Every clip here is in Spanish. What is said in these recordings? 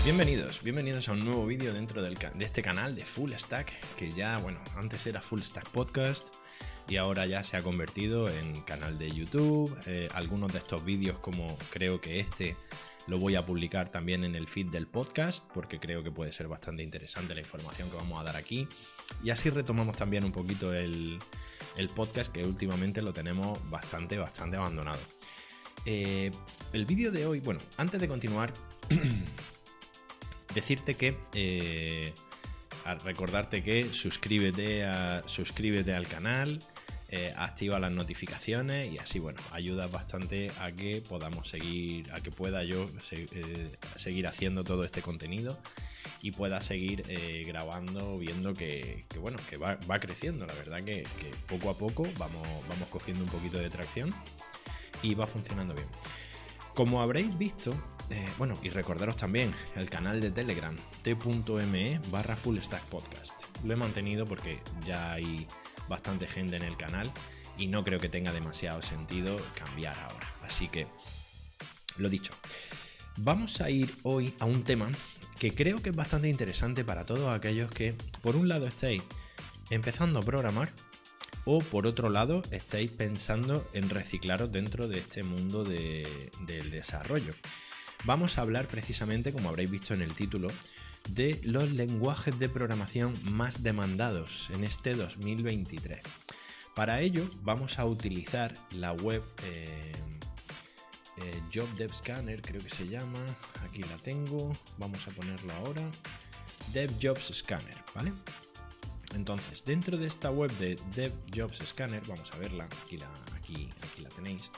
Bienvenidos a un nuevo vídeo dentro de este canal de Full Stack, que ya, bueno, antes era Full Stack Podcast y ahora ya se ha convertido en canal de YouTube. Algunos de estos vídeos, como creo que lo voy a publicar también en el feed del podcast, porque creo que puede ser bastante interesante la información que vamos a dar aquí. Y así retomamos también un poquito el podcast, que últimamente lo tenemos bastante abandonado. El vídeo de hoy, bueno, antes de continuar, decirte que, recordarte que suscríbete al canal, activa las notificaciones y así, bueno, ayuda bastante a que podamos pueda yo seguir haciendo todo este contenido y pueda seguir grabando, viendo que va creciendo. La verdad que poco a poco vamos cogiendo un poquito de tracción y va funcionando bien. Como habréis visto, y recordaros también el canal de Telegram, t.me/fullstackpodcast. Lo he mantenido porque ya hay bastante gente en el canal y no creo que tenga demasiado sentido cambiar ahora. Así que, lo dicho, vamos a ir hoy a un tema que creo que es bastante interesante para todos aquellos que, por un lado, estéis empezando a programar, o por otro lado estáis pensando en reciclaros dentro de este mundo del desarrollo. Vamos a hablar precisamente, como habréis visto en el título, de los lenguajes de programación más demandados en este 2023. Para ello vamos a utilizar la web Job Dev Scanner, creo que se llama, aquí la tengo, vamos a ponerla ahora, Dev Jobs Scanner, ¿vale? Entonces, dentro de esta web de Dev Jobs Scanner, vamos a verla, aquí la tenéis.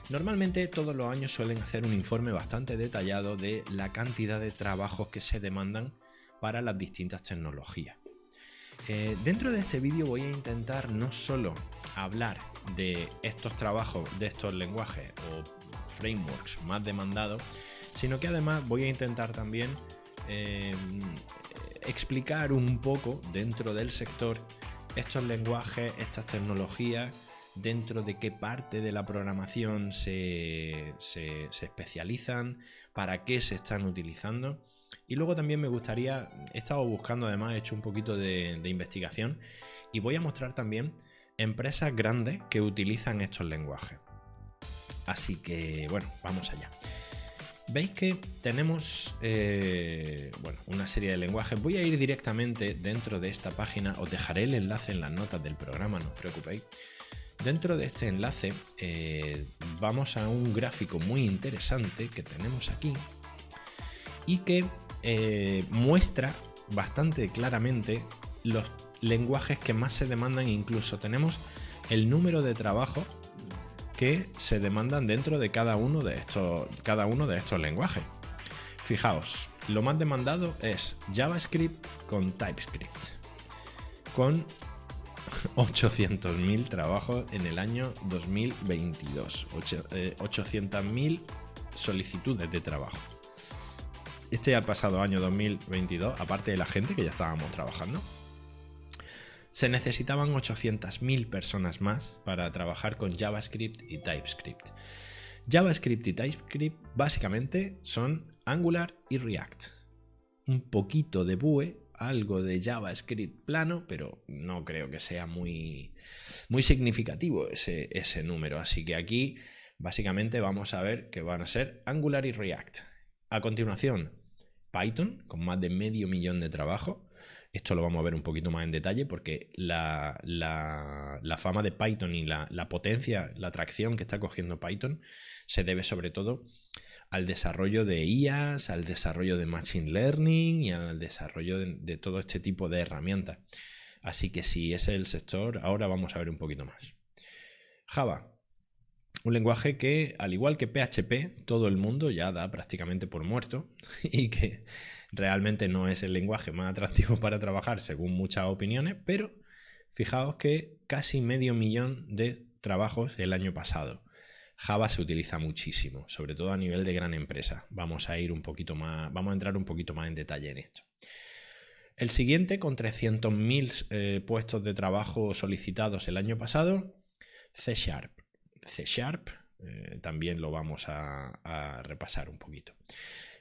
Normalmente todos los años suelen hacer un informe bastante detallado de la cantidad de trabajos que se demandan para las distintas tecnologías. Dentro de este vídeo voy a intentar no solo hablar de estos trabajos, de estos lenguajes o frameworks más demandados, sino que además voy a intentar también explicar un poco dentro del sector estos lenguajes, estas tecnologías, dentro de qué parte de la programación se especializan, para qué se están utilizando. Y luego también me gustaría, he estado buscando, además he hecho un poquito de investigación y voy a mostrar también empresas grandes que utilizan estos lenguajes. Así que, bueno, vamos allá. Veis que tenemos una serie de lenguajes. Voy a ir directamente dentro de esta página, os dejaré el enlace en las notas del programa, no os preocupéis. Dentro de este enlace vamos a un gráfico muy interesante que tenemos aquí y que muestra bastante claramente los lenguajes que más se demandan. Incluso tenemos el número de trabajos que se demandan dentro de cada uno de estos lenguajes. Fijaos, lo más demandado es JavaScript con TypeScript, con 800.000 trabajos en el año 2022, 800.000 solicitudes de trabajo. Al pasado año 2022, aparte de la gente que ya estábamos trabajando, se necesitaban 800.000 personas más para trabajar con JavaScript y TypeScript. JavaScript y TypeScript básicamente son Angular y React. Un poquito de Vue, algo de JavaScript plano, pero no creo que sea muy significativo ese número. Así que aquí básicamente vamos a ver que van a ser Angular y React. A continuación, Python, con más de 500.000 de trabajos. Esto lo vamos a ver un poquito más en detalle porque la fama de Python y la potencia, la atracción que está cogiendo Python se debe sobre todo al desarrollo de IAs, al desarrollo de Machine Learning y al desarrollo de todo este tipo de herramientas. Así que si ese es el sector, ahora vamos a ver un poquito más. Java, un lenguaje que, al igual que PHP, todo el mundo ya da prácticamente por muerto y que realmente no es el lenguaje más atractivo para trabajar según muchas opiniones, pero fijaos que casi 500.000 de trabajos el año pasado. Java se utiliza muchísimo, sobre todo a nivel de gran empresa. Vamos a entrar un poquito más en detalle en esto. El siguiente, con 300.000 puestos de trabajo solicitados el año pasado, C#. C# también lo vamos a repasar un poquito.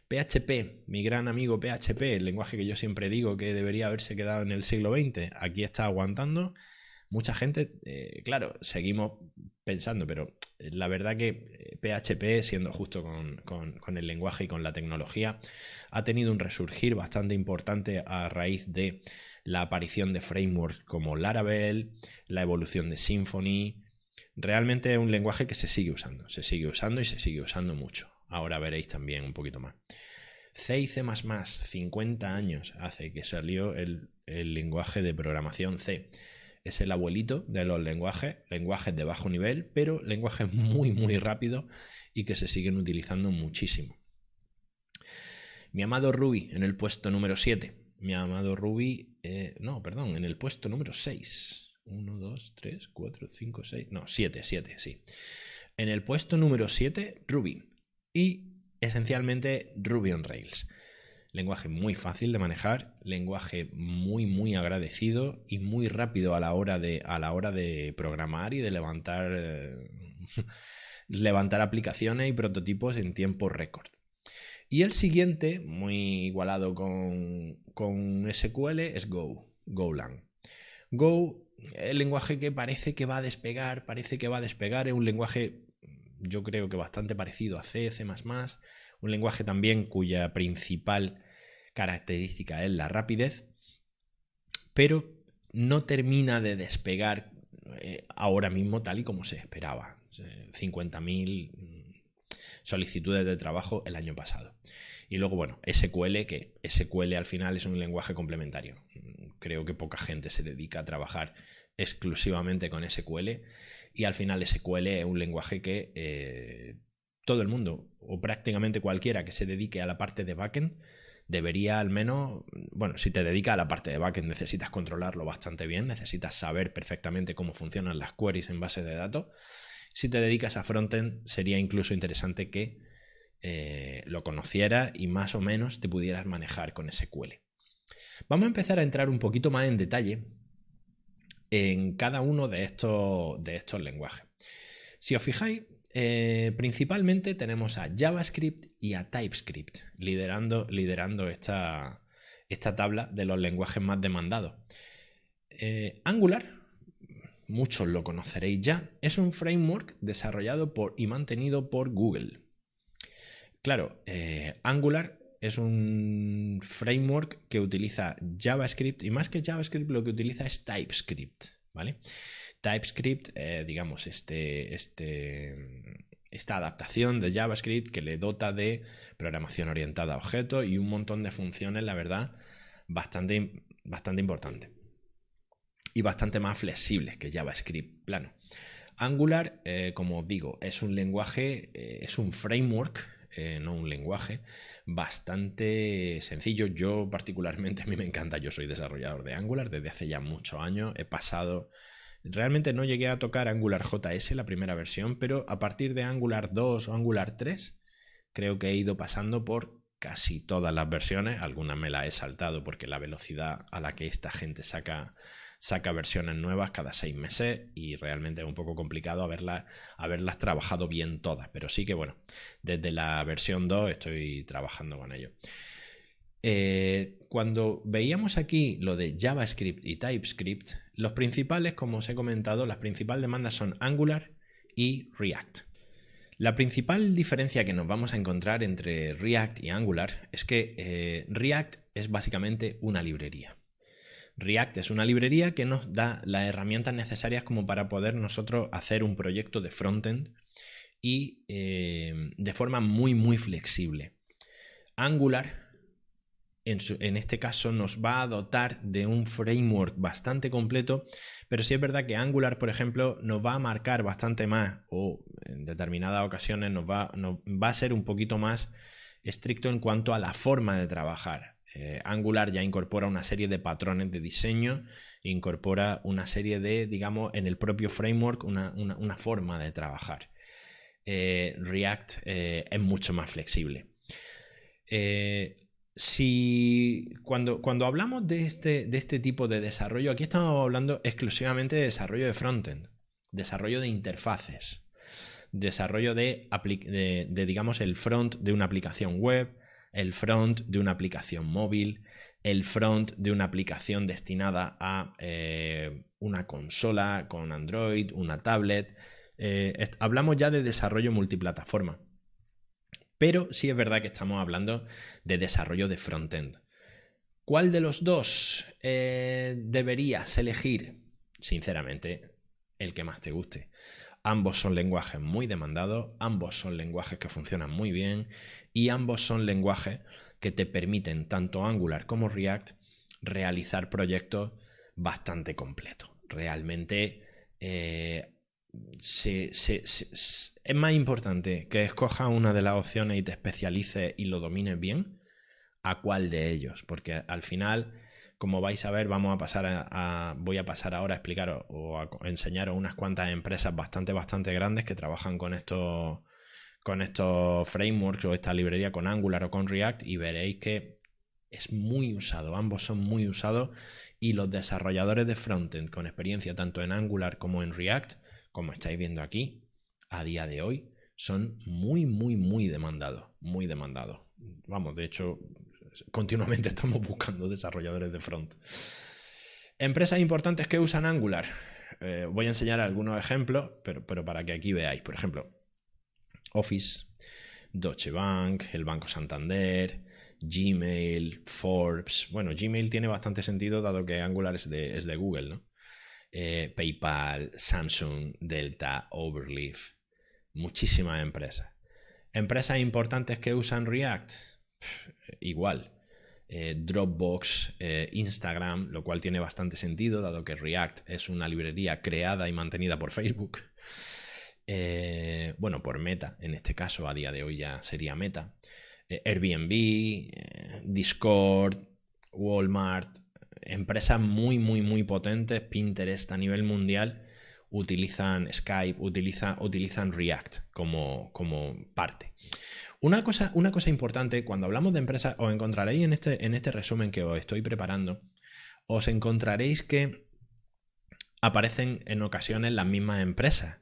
PHP, mi gran amigo PHP, el lenguaje que yo siempre digo que debería haberse quedado en el siglo XX, aquí está aguantando. Mucha gente, claro, seguimos pensando, pero la verdad que PHP, siendo justo con el lenguaje y con la tecnología, ha tenido un resurgir bastante importante a raíz de la aparición de frameworks como Laravel, la evolución de Symfony. Realmente es un lenguaje que se sigue usando y se sigue usando mucho. Ahora veréis también un poquito más. C y C++, 50 años hace que salió el lenguaje de programación C. Es el abuelito de los lenguajes de bajo nivel, pero lenguajes muy, muy rápidos y que se siguen utilizando muchísimo. Mi amado Ruby en el puesto número 7. Mi amado Ruby, en el puesto número 6. 1, 2, 3, 4, 5, 6, no, 7, sí. En el puesto número 7, Ruby. Y esencialmente Ruby on Rails. Lenguaje muy fácil de manejar, lenguaje muy, muy agradecido y muy rápido a la hora de programar y de levantar aplicaciones y prototipos en tiempo récord. Y el siguiente, muy igualado con SQL, es Golang. Go, el lenguaje que parece que va a despegar, es un lenguaje, yo creo que bastante parecido a C, C++, un lenguaje también cuya principal característica es la rapidez, pero no termina de despegar ahora mismo tal y como se esperaba. 50.000 solicitudes de trabajo el año pasado. Y luego, bueno, SQL, que SQL al final es un lenguaje complementario. Creo que poca gente se dedica a trabajar exclusivamente con SQL y al final SQL es un lenguaje que todo el mundo o prácticamente cualquiera que se dedique a la parte de backend debería al menos, bueno, si te dedicas a la parte de backend necesitas controlarlo bastante bien, necesitas saber perfectamente cómo funcionan las queries en base de datos. Si te dedicas a frontend sería incluso interesante que lo conocieras y más o menos te pudieras manejar con SQL. Vamos a empezar a entrar un poquito más en detalle en cada uno de estos lenguajes. Si os fijáis, principalmente tenemos a JavaScript y a TypeScript liderando esta tabla de los lenguajes más demandados. Angular, muchos lo conoceréis ya, es un framework desarrollado y mantenido por Google. Claro, Angular es un framework que utiliza JavaScript y más que JavaScript lo que utiliza es TypeScript, ¿vale? TypeScript, digamos, esta adaptación de JavaScript que le dota de programación orientada a objetos y un montón de funciones, la verdad, bastante importantes y bastante más flexibles que JavaScript plano. Angular, como os digo, es un lenguaje, es un framework, no un lenguaje, bastante sencillo. Yo particularmente, a mí me encanta, yo soy desarrollador de Angular desde hace ya muchos años, realmente no llegué a tocar Angular JS, la primera versión, pero a partir de Angular 2 o Angular 3 creo que he ido pasando por casi todas las versiones. Algunas me las he saltado porque la velocidad a la que esta gente saca versiones nuevas cada 6 meses y realmente es un poco complicado haberlas trabajado bien todas, pero sí que bueno, desde la versión 2 estoy trabajando con ello. Cuando veíamos aquí lo de JavaScript y TypeScript, los principales, como os he comentado, las principales demandas son Angular y React. La principal diferencia que nos vamos a encontrar entre React y Angular es que React es básicamente una librería. React es una librería que nos da las herramientas necesarias como para poder nosotros hacer un proyecto de frontend y de forma muy, muy flexible. Angular, en este caso, nos va a dotar de un framework bastante completo, pero sí es verdad que Angular, por ejemplo, nos va a marcar bastante más o en determinadas ocasiones nos va a ser un poquito más estricto en cuanto a la forma de trabajar. Angular ya incorpora una serie de patrones de diseño, incorpora una serie de, digamos, en el propio framework, una forma de trabajar. React es mucho más flexible. Cuando hablamos de este tipo de desarrollo, aquí estamos hablando exclusivamente de desarrollo de frontend, desarrollo de interfaces, desarrollo de digamos, el front de una aplicación web, el front de una aplicación móvil, el front de una aplicación destinada a una consola con Android, una tablet. Hablamos ya de desarrollo multiplataforma. Pero sí es verdad que estamos hablando de desarrollo de frontend. ¿Cuál de los dos deberías elegir? Sinceramente, el que más te guste. Ambos son lenguajes muy demandados, ambos son lenguajes que funcionan muy bien y ambos son lenguajes que te permiten, tanto Angular como React, realizar proyectos bastante completos. Realmente es más importante que escojas una de las opciones y te especialices y lo domines bien a cuál de ellos, porque al final, como vais a ver, voy a pasar ahora a explicaros o a enseñaros unas cuantas empresas bastante grandes que trabajan con estos frameworks o esta librería con Angular o con React y veréis que es muy usado, ambos son muy usados y los desarrolladores de frontend con experiencia tanto en Angular como en React, como estáis viendo aquí, a día de hoy, son muy demandados, muy demandados. Vamos, de hecho, continuamente estamos buscando desarrolladores de front. Empresas importantes que usan Angular. Voy a enseñar algunos ejemplos, pero para que aquí veáis. Por ejemplo, Office, Deutsche Bank, el Banco Santander, Gmail, Forbes. Bueno, Gmail tiene bastante sentido dado que Angular es de Google, ¿no? PayPal, Samsung, Delta, Overleaf. Muchísimas empresas. Empresas importantes que usan React. Igual. Dropbox, Instagram, lo cual tiene bastante sentido dado que React es una librería creada y mantenida por Facebook. Bueno, por Meta, en este caso, a día de hoy ya sería Meta. Airbnb, Discord, Walmart, empresas muy potentes, Pinterest a nivel mundial, utilizan Skype, utilizan React como parte. Una cosa importante, cuando hablamos de empresas, os encontraréis en este resumen que os estoy preparando, os encontraréis que aparecen en ocasiones las mismas empresas.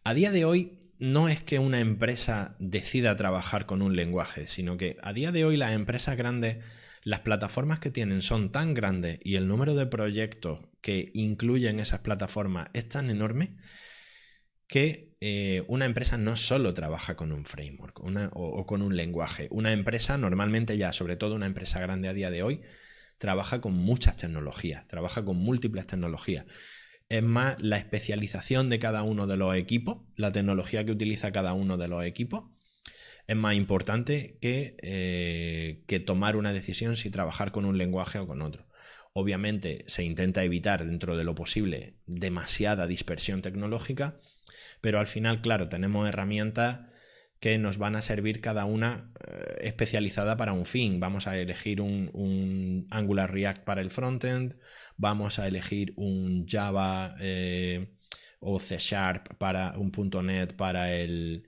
A día de hoy no es que una empresa decida trabajar con un lenguaje, sino que a día de hoy las empresas grandes, las plataformas que tienen son tan grandes y el número de proyectos que incluyen esas plataformas es tan enorme que una empresa no solo trabaja con un framework o con un lenguaje. Una empresa normalmente ya, sobre todo una empresa grande a día de hoy, trabaja con muchas tecnologías, trabaja con múltiples tecnologías. Es más la especialización de cada uno de los equipos, la tecnología que utiliza cada uno de los equipos, es más importante que tomar una decisión si trabajar con un lenguaje o con otro. Obviamente se intenta evitar dentro de lo posible demasiada dispersión tecnológica, pero al final, claro, tenemos herramientas que nos van a servir cada una especializada para un fin. Vamos a elegir un Angular React para el frontend, vamos a elegir un Java o C# para un .NET para el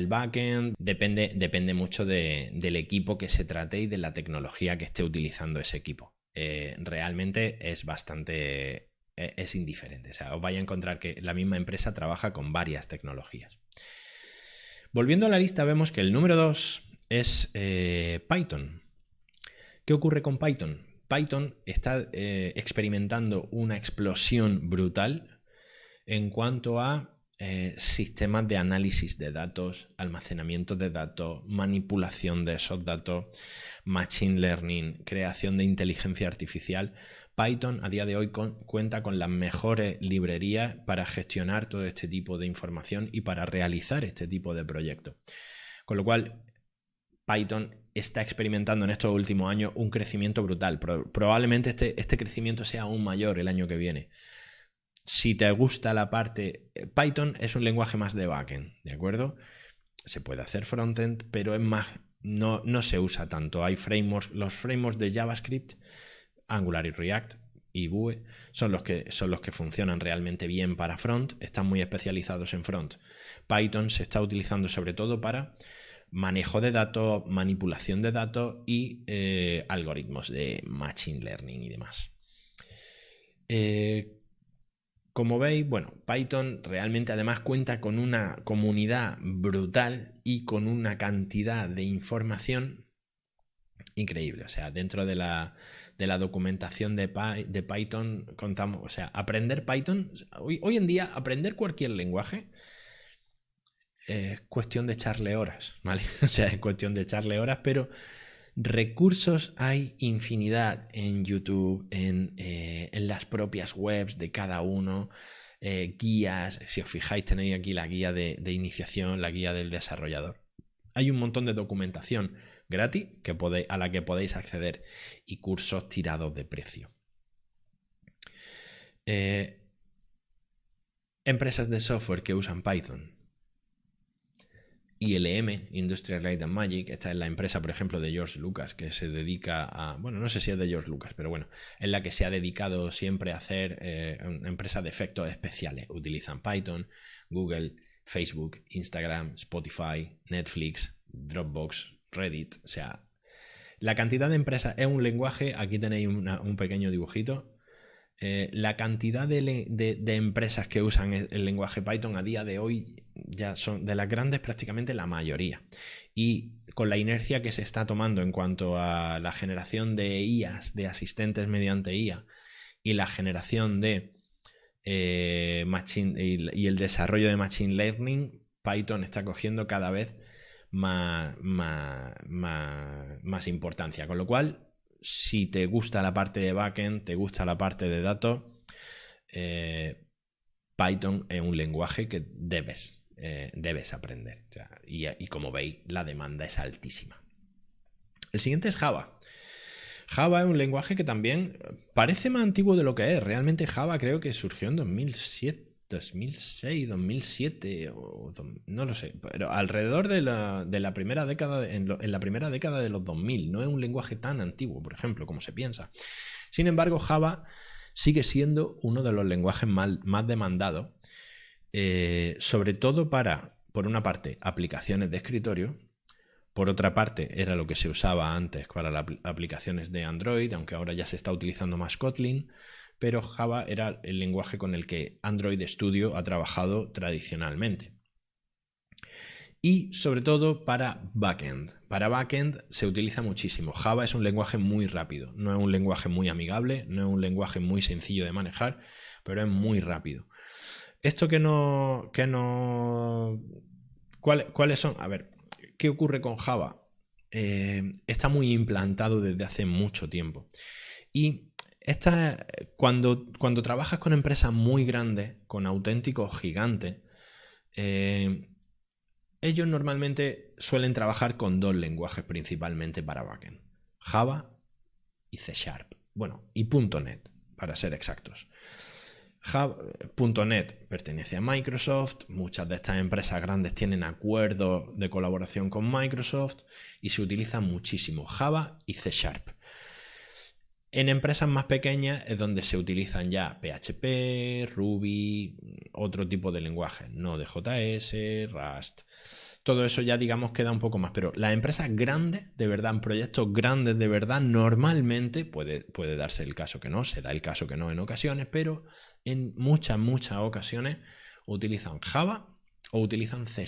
backend. Depende mucho del equipo que se trate y de la tecnología que esté utilizando ese equipo. Realmente es indiferente. O sea, os vais a encontrar que la misma empresa trabaja con varias tecnologías. Volviendo a la lista, vemos que el número 2 es Python. ¿Qué ocurre con Python? Python está experimentando una explosión brutal en cuanto a sistemas de análisis de datos, almacenamiento de datos, manipulación de esos datos, machine learning, creación de inteligencia artificial. Python a día de hoy cuenta con las mejores librerías para gestionar todo este tipo de información y para realizar este tipo de proyectos. Con lo cual, Python está experimentando en estos últimos años un crecimiento brutal. Probablemente este crecimiento sea aún mayor el año que viene. Si te gusta la parte... Python es un lenguaje más de backend, ¿de acuerdo? Se puede hacer frontend, pero es más... No se usa tanto. Hay frameworks, los frameworks de JavaScript, Angular y React y Vue son los que funcionan realmente bien para front, están muy especializados en front. Python se está utilizando sobre todo para manejo de datos, manipulación de datos y algoritmos de machine learning y demás. Como veis, bueno, Python realmente además cuenta con una comunidad brutal y con una cantidad de información increíble. O sea, dentro de la documentación de Python contamos, o sea, aprender Python, hoy en día aprender cualquier lenguaje es cuestión de echarle horas, ¿vale? O sea, es cuestión de echarle horas, pero recursos hay infinidad en YouTube, en las propias webs de cada uno, guías. Si os fijáis, tenéis aquí la guía de iniciación, la guía del desarrollador. Hay un montón de documentación gratis a la que podéis acceder y cursos tirados de precio. Empresas de software que usan Python. ILM, Industrial Light and Magic, esta es la empresa, por ejemplo, de George Lucas, que se dedica a, bueno, no sé si es de George Lucas, pero bueno, es la que se ha dedicado siempre a hacer una empresa de efectos especiales. Utilizan Python, Google, Facebook, Instagram, Spotify, Netflix, Dropbox, Reddit. O sea, la cantidad de empresas es un lenguaje. Aquí tenéis un pequeño dibujito. La cantidad de empresas que usan el lenguaje Python a día de hoy ya son de las grandes prácticamente la mayoría. Y con la inercia que se está tomando en cuanto a la generación de IAs, de asistentes mediante IA, y la generación de y el desarrollo de Machine Learning, Python está cogiendo cada vez más importancia. Con lo cual, si te gusta la parte de backend, te gusta la parte de datos, Python es un lenguaje que debes aprender. O sea, y como veis, la demanda es altísima. El siguiente es Java. Java es un lenguaje que también parece más antiguo de lo que es. Realmente Java creo que surgió en 2006, 2007, no lo sé, pero alrededor de la primera década, en la primera década de los 2000. No es un lenguaje tan antiguo, por ejemplo, como se piensa. Sin embargo, Java sigue siendo uno de los lenguajes más demandados, sobre todo para, por una parte, aplicaciones de escritorio. Por otra parte, era lo que se usaba antes para las aplicaciones de Android, aunque ahora ya se está utilizando más Kotlin, pero Java era el lenguaje con el que Android Studio ha trabajado tradicionalmente. Y sobre todo para backend. Para backend se utiliza muchísimo. Java es un lenguaje muy rápido, no es un lenguaje muy amigable, no es un lenguaje muy sencillo de manejar, pero es muy rápido. Esto ¿cuáles son? A ver, ¿qué ocurre con Java? Está muy implantado desde hace mucho tiempo. Y cuando trabajas con empresas muy grandes, con auténticos gigantes, ellos normalmente suelen trabajar con dos lenguajes principalmente para backend: Java y C#. Bueno, y .NET, para ser exactos. .NET pertenece a Microsoft. Muchas de estas empresas grandes tienen acuerdos de colaboración con Microsoft y se utiliza muchísimo Java y C#. En empresas más pequeñas es donde se utilizan ya PHP, Ruby, otro tipo de lenguajes, Node.js, Rust. Todo eso ya, digamos, queda un poco más. Pero las empresas grandes, de verdad, en proyectos grandes de verdad, normalmente puede darse el caso que no, se da el caso que no en ocasiones, pero en muchas ocasiones utilizan Java o utilizan C#.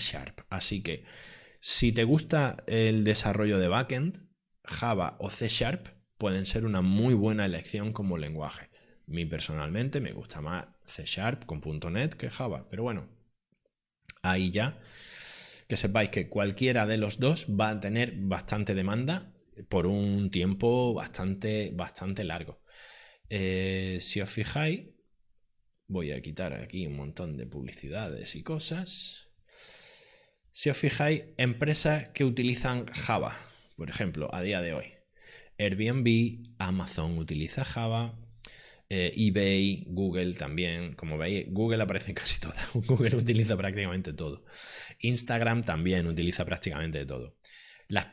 Así que si te gusta el desarrollo de backend, Java o C# pueden ser una muy buena elección como lenguaje. A mí personalmente me gusta más C# con .NET que Java, pero bueno, ahí ya que sepáis que cualquiera de los dos va a tener bastante demanda por un tiempo bastante largo. Si os fijáis, voy a quitar aquí un montón de publicidades y cosas. Si os fijáis, empresas que utilizan Java, por ejemplo, a día de hoy: Airbnb, Amazon utiliza Java, eBay, Google también. Como veis, Google aparece en casi todas. Google utiliza prácticamente todo. Instagram también utiliza prácticamente todo.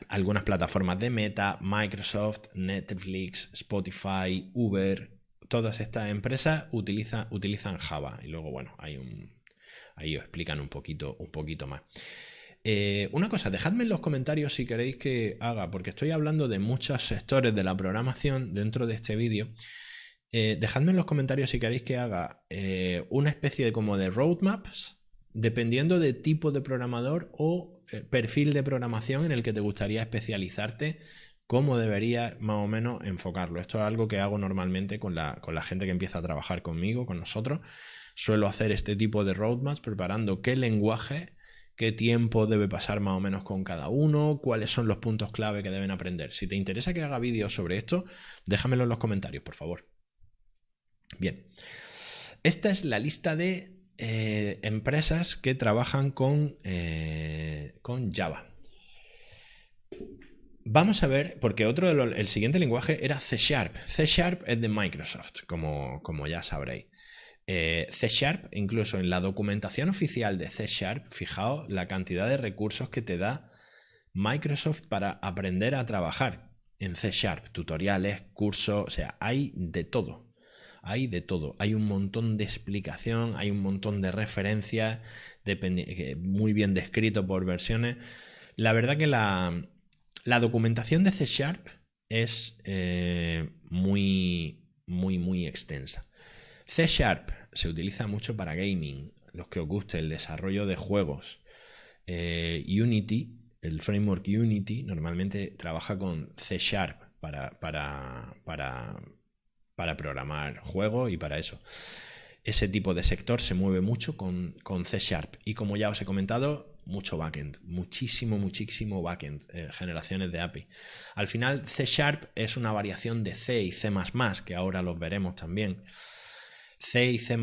Algunas plataformas de Meta, Microsoft, Netflix, Spotify, Uber, todas estas empresas utilizan Java. Y luego, bueno, ahí os explican un poquito más. Una cosa, dejadme en los comentarios si queréis que haga, porque estoy hablando de muchos sectores de la programación dentro de este vídeo. Dejadme en los comentarios si queréis que haga una especie de como de roadmaps, dependiendo de tipo de programador o perfil de programación en el que te gustaría especializarte cómo debería más o menos enfocarlo. Esto es algo que hago normalmente con la gente que empieza a trabajar conmigo, con nosotros. Suelo hacer este tipo de roadmaps preparando qué lenguaje, qué tiempo debe pasar más o menos con cada uno, cuáles son los puntos clave que deben aprender. Si te interesa que haga vídeos sobre esto, déjamelo en los comentarios, por favor. Bien, esta es la lista de empresas que trabajan con Java. Vamos a ver, porque el siguiente lenguaje era C#. C# es de Microsoft, como ya sabréis. C#, incluso en la documentación oficial de C#, fijaos la cantidad de recursos que te da Microsoft para aprender a trabajar en C#, tutoriales, cursos, o sea, hay de todo. Hay de todo. Hay un montón de explicación, hay un montón de referencias, muy bien descrito por versiones. La verdad que la documentación de C# es muy, muy, muy extensa. C# se utiliza mucho para gaming, los que os guste el desarrollo de juegos. Unity, el framework Unity, normalmente trabaja con C# para programar juegos y para eso. Ese tipo de sector se mueve mucho con C#. Y como ya os he comentado, mucho backend, muchísimo backend, generaciones de API. Al final, C# es una variación de C y C++, que ahora los veremos también. C y C++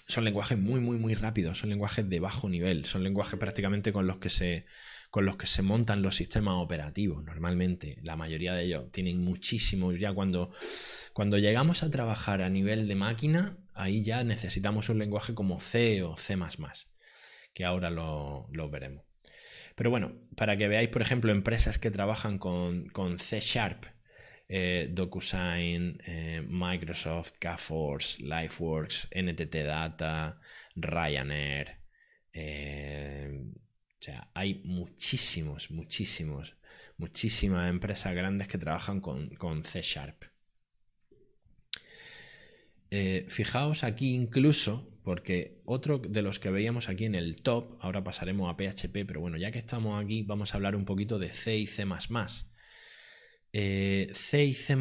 son lenguajes muy rápidos, son lenguajes de bajo nivel, son lenguajes prácticamente con los que se montan los sistemas operativos. Normalmente la mayoría de ellos tienen muchísimo. Ya cuando llegamos a trabajar a nivel de máquina, ahí ya necesitamos un lenguaje como C o C++, que ahora lo veremos. Pero bueno, para que veáis, por ejemplo, empresas que trabajan con C#, DocuSign, Microsoft, Kforce, LifeWorks, NTT Data, Ryanair. O sea, hay muchísimas empresas grandes que trabajan con C#. Fijaos aquí incluso, porque otro de los que veíamos aquí en el top, ahora pasaremos a PHP, pero bueno, ya que estamos aquí vamos a hablar un poquito de C y C++. C y C++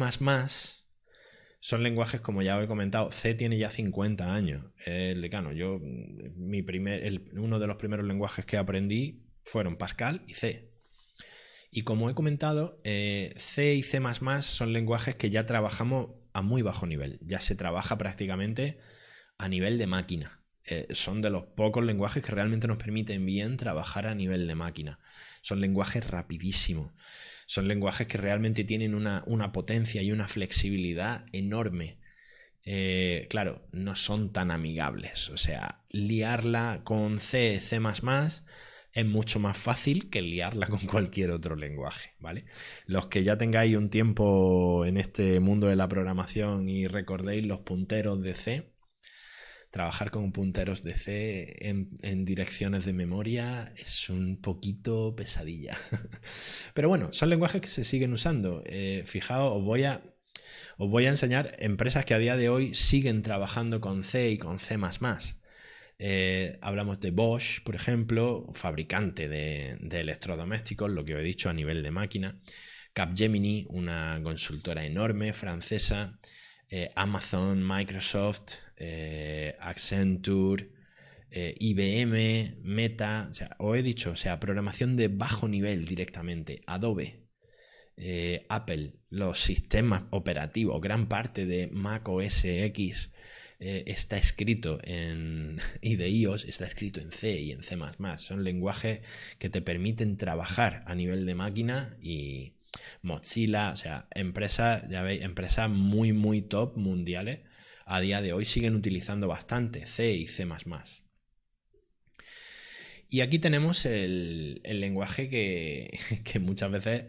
son lenguajes, como ya os he comentado. C tiene ya 50 años, el decano. Uno de los primeros lenguajes que aprendí fueron Pascal y C. Y como he comentado, C y C++ son lenguajes que ya trabajamos a muy bajo nivel. Ya se trabaja prácticamente a nivel de máquina. Son de los pocos lenguajes que realmente nos permiten bien trabajar a nivel de máquina. Son lenguajes rapidísimos. Son lenguajes que realmente tienen una potencia y una flexibilidad enorme. Claro, no son tan amigables. O sea, liarla con C, C++ es mucho más fácil que liarla con cualquier otro lenguaje, ¿vale? Los que ya tengáis un tiempo en este mundo de la programación y recordéis los punteros de C, trabajar con punteros de C en direcciones de memoria es un poquito pesadilla. Pero bueno, son lenguajes que se siguen usando. Fijaos, os voy a enseñar empresas que a día de hoy siguen trabajando con C y con C++. Hablamos de Bosch, por ejemplo, fabricante de electrodomésticos, lo que os he dicho a nivel de máquina. Capgemini, una consultora enorme francesa. Amazon, Microsoft, Accenture, IBM, Meta. O sea, os he dicho, o sea, programación de bajo nivel directamente. Adobe, Apple, los sistemas operativos, gran parte de Mac OS X está escrito y de iOS está escrito en C y en C++. Son lenguajes que te permiten trabajar a nivel de máquina. Y Mozilla, o sea, empresas, ya veis, empresas muy top mundiales a día de hoy siguen utilizando bastante C y C++. Y aquí tenemos el lenguaje que muchas veces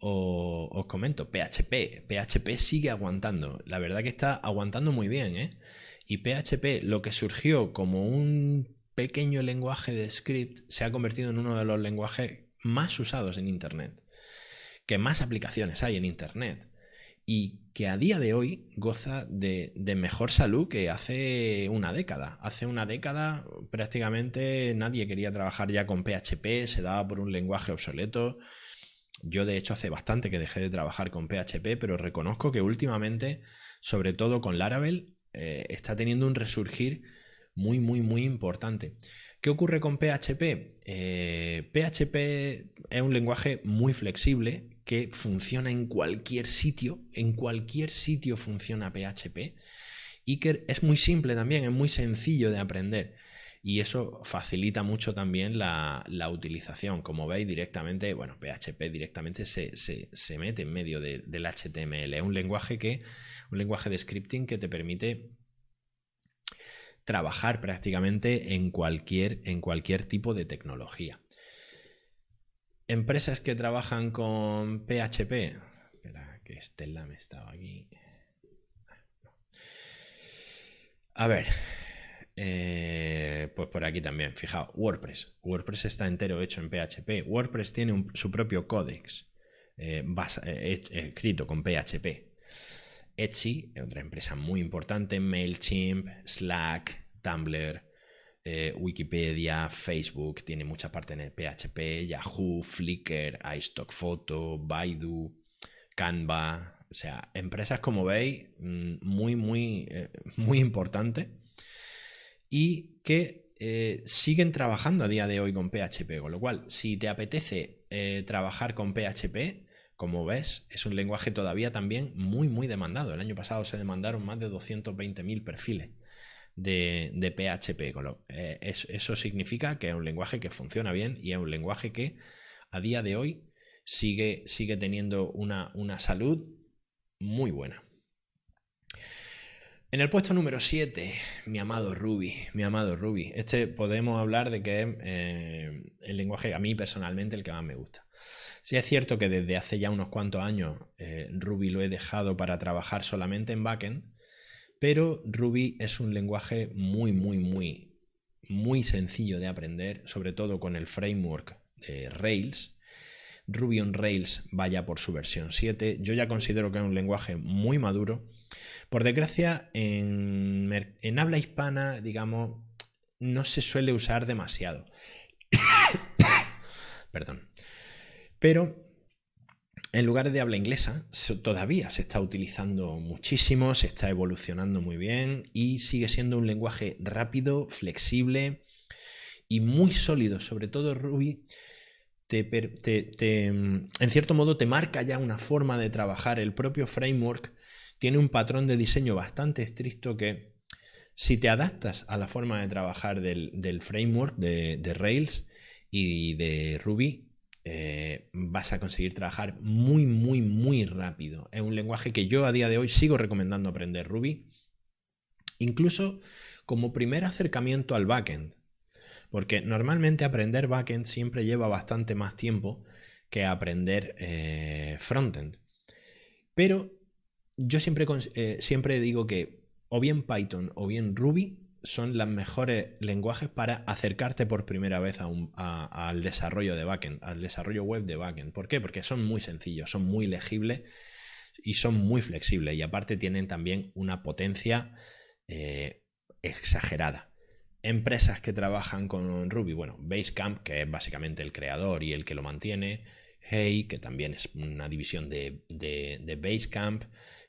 os comento, PHP. PHP sigue aguantando. La verdad que está aguantando muy bien, ¿eh? Y PHP, lo que surgió como un pequeño lenguaje de script, se ha convertido en uno de los lenguajes más usados en Internet. Que más aplicaciones hay en Internet. Y que a día de hoy goza de mejor salud que hace una década. Hace una década prácticamente nadie quería trabajar ya con PHP, se daba por un lenguaje obsoleto. Yo de hecho hace bastante que dejé de trabajar con PHP, pero reconozco que últimamente, sobre todo con Laravel, está teniendo un resurgir muy, muy, muy importante. ¿Qué ocurre con PHP? PHP es un lenguaje muy flexible que funciona en cualquier sitio. En cualquier sitio funciona PHP y que es muy simple también, es muy sencillo de aprender. Y eso facilita mucho también la utilización. Como veis directamente, bueno, PHP directamente se mete en medio del HTML. Es un lenguaje de scripting que te permite trabajar prácticamente en cualquier tipo de tecnología. Empresas que trabajan con PHP. Espera, que Stella me estaba aquí. A ver. Pues por aquí también. Fijaos, WordPress. WordPress está entero hecho en PHP. WordPress tiene su propio códex escrito con PHP. Etsy, otra empresa muy importante, MailChimp, Slack, Tumblr, Wikipedia, Facebook, tiene mucha parte en el PHP, Yahoo, Flickr, iStockPhoto, Baidu, Canva. O sea, empresas, como veis, muy, muy, muy importantes y que siguen trabajando a día de hoy con PHP. Con lo cual, si te apetece trabajar con PHP, como ves, es un lenguaje todavía también muy, muy demandado. El año pasado se demandaron más de 220.000 perfiles de PHP. Eso significa que es un lenguaje que funciona bien y es un lenguaje que a día de hoy sigue teniendo una salud muy buena. En el puesto número 7, mi amado Ruby. Podemos hablar de que es el lenguaje a mí personalmente el que más me gusta. Sí es cierto que desde hace ya unos cuantos años Ruby lo he dejado para trabajar solamente en backend, pero Ruby es un lenguaje muy, muy, muy, muy sencillo de aprender, sobre todo con el framework de Rails. Ruby on Rails vaya por su versión 7. Yo ya considero que es un lenguaje muy maduro. Por desgracia, en habla hispana, digamos, no se suele usar demasiado. Perdón. Pero en lugares de habla inglesa todavía se está utilizando muchísimo, se está evolucionando muy bien y sigue siendo un lenguaje rápido, flexible y muy sólido. Sobre todo Ruby en cierto modo te marca ya una forma de trabajar. El propio framework tiene un patrón de diseño bastante estricto que, si te adaptas a la forma de trabajar del framework de Rails y de Ruby, vas a conseguir trabajar muy, muy, muy rápido. Es un lenguaje que yo a día de hoy sigo recomendando aprender Ruby, incluso como primer acercamiento al backend, porque normalmente aprender backend siempre lleva bastante más tiempo que aprender frontend. Pero yo siempre digo que o bien Python o bien Ruby son los mejores lenguajes para acercarte por primera vez al desarrollo de backend, al desarrollo web de backend. ¿Por qué? Porque son muy sencillos, son muy legibles y son muy flexibles. Y aparte tienen también una potencia exagerada. Empresas que trabajan con Ruby, bueno, Basecamp, que es básicamente el creador y el que lo mantiene, Hey, que también es una división de Basecamp,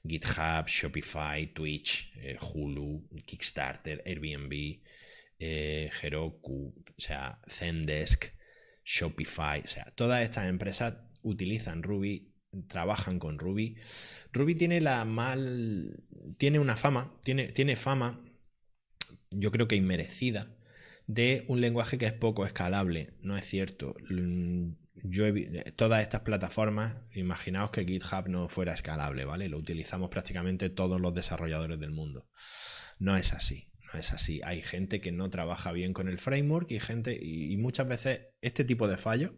GitHub, Shopify, Twitch, Hulu, Kickstarter, Airbnb, Heroku, o sea, Zendesk, Shopify, o sea, todas estas empresas utilizan Ruby, trabajan con Ruby. Ruby tiene una fama, tiene fama, yo creo que inmerecida, de un lenguaje que es poco escalable. No es cierto. Todas estas plataformas, imaginaos que GitHub no fuera escalable, ¿vale? Lo utilizamos prácticamente todos los desarrolladores del mundo. No es así, no es así. Hay gente que no trabaja bien con el framework y muchas veces este tipo de fallos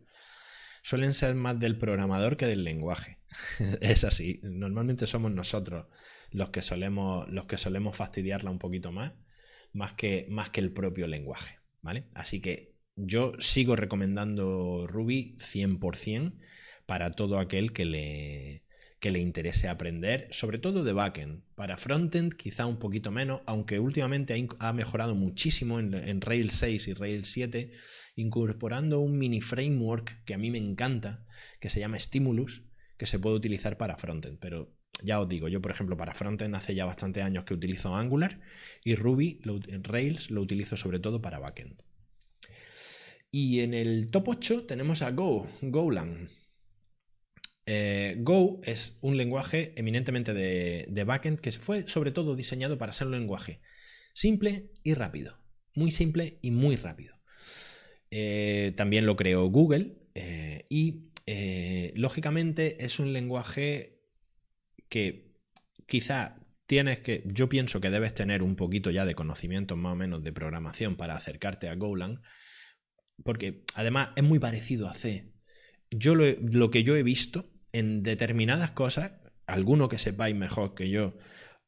suelen ser más del programador que del lenguaje. Es así. Normalmente somos nosotros los que solemos fastidiarla un poquito más que el propio lenguaje, ¿vale? Así que yo sigo recomendando Ruby 100% para todo aquel que que le interese aprender, sobre todo de backend. Para frontend quizá un poquito menos, aunque últimamente ha mejorado muchísimo en Rails 6 y Rails 7, incorporando un mini framework que a mí me encanta, que se llama Stimulus, que se puede utilizar para frontend. Pero ya os digo, yo por ejemplo para frontend hace ya bastantes años que utilizo Angular, y Ruby en Rails lo utilizo sobre todo para backend. Y en el top 8 tenemos a Golang. Go es un lenguaje eminentemente de backend que fue sobre todo diseñado para ser un lenguaje simple y rápido. Muy simple y muy rápido. También lo creó Google y lógicamente es un lenguaje que quizá yo pienso que debes tener un poquito ya de conocimientos más o menos de programación para acercarte a Golang, porque además es muy parecido a C. Lo que yo he visto en determinadas cosas, alguno que sepáis mejor que yo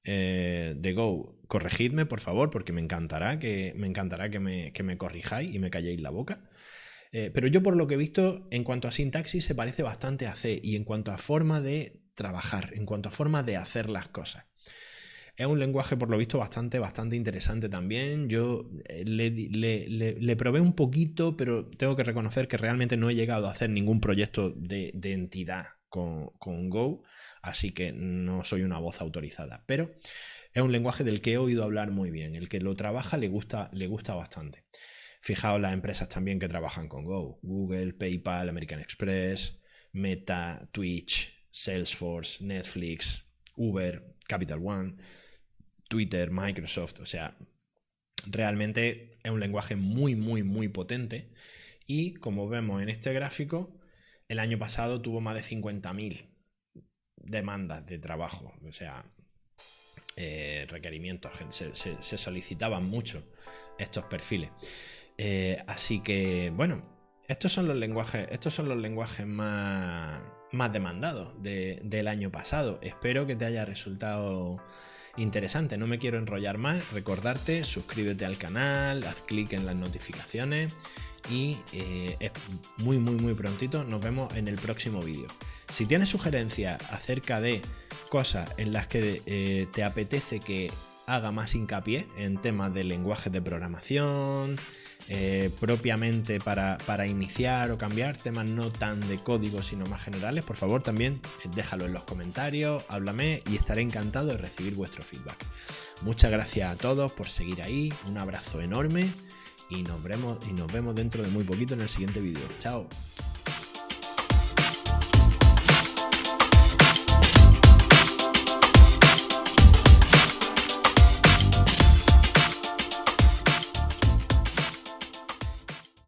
de Go, corregidme por favor, porque me encantará que me corrijáis y me calléis la boca. Pero yo por lo que he visto, en cuanto a sintaxis, se parece bastante a C, y en cuanto a forma de trabajar, en cuanto a forma de hacer las cosas. Es un lenguaje, por lo visto, bastante interesante también. Yo le probé un poquito, pero tengo que reconocer que realmente no he llegado a hacer ningún proyecto de entidad con Go, así que no soy una voz autorizada. Pero es un lenguaje del que he oído hablar muy bien. El que lo trabaja le gusta bastante. Fijaos las empresas también que trabajan con Go: Google, PayPal, American Express, Meta, Twitch, Salesforce, Netflix, Uber, Capital One, Twitter, Microsoft. O sea, realmente es un lenguaje muy potente, y como vemos en este gráfico, el año pasado tuvo más de 50.000 demandas de trabajo, o sea, requerimientos, se solicitaban mucho estos perfiles. Así que, bueno, estos son los lenguajes más demandados del año pasado. Espero que te haya resultado interesante. No me quiero enrollar más. Recordarte, suscríbete al canal, haz clic en las notificaciones, y es muy prontito. Nos vemos en el próximo vídeo. Si tienes sugerencias acerca de cosas en las que te apetece que haga más hincapié en temas de lenguajes de programación, propiamente para iniciar o cambiar, temas no tan de código sino más generales, por favor también déjalo en los comentarios, háblame, y estaré encantado de recibir vuestro feedback. Muchas gracias a todos por seguir ahí, un abrazo enorme, y nos vemos dentro de muy poquito en el siguiente vídeo. Chao.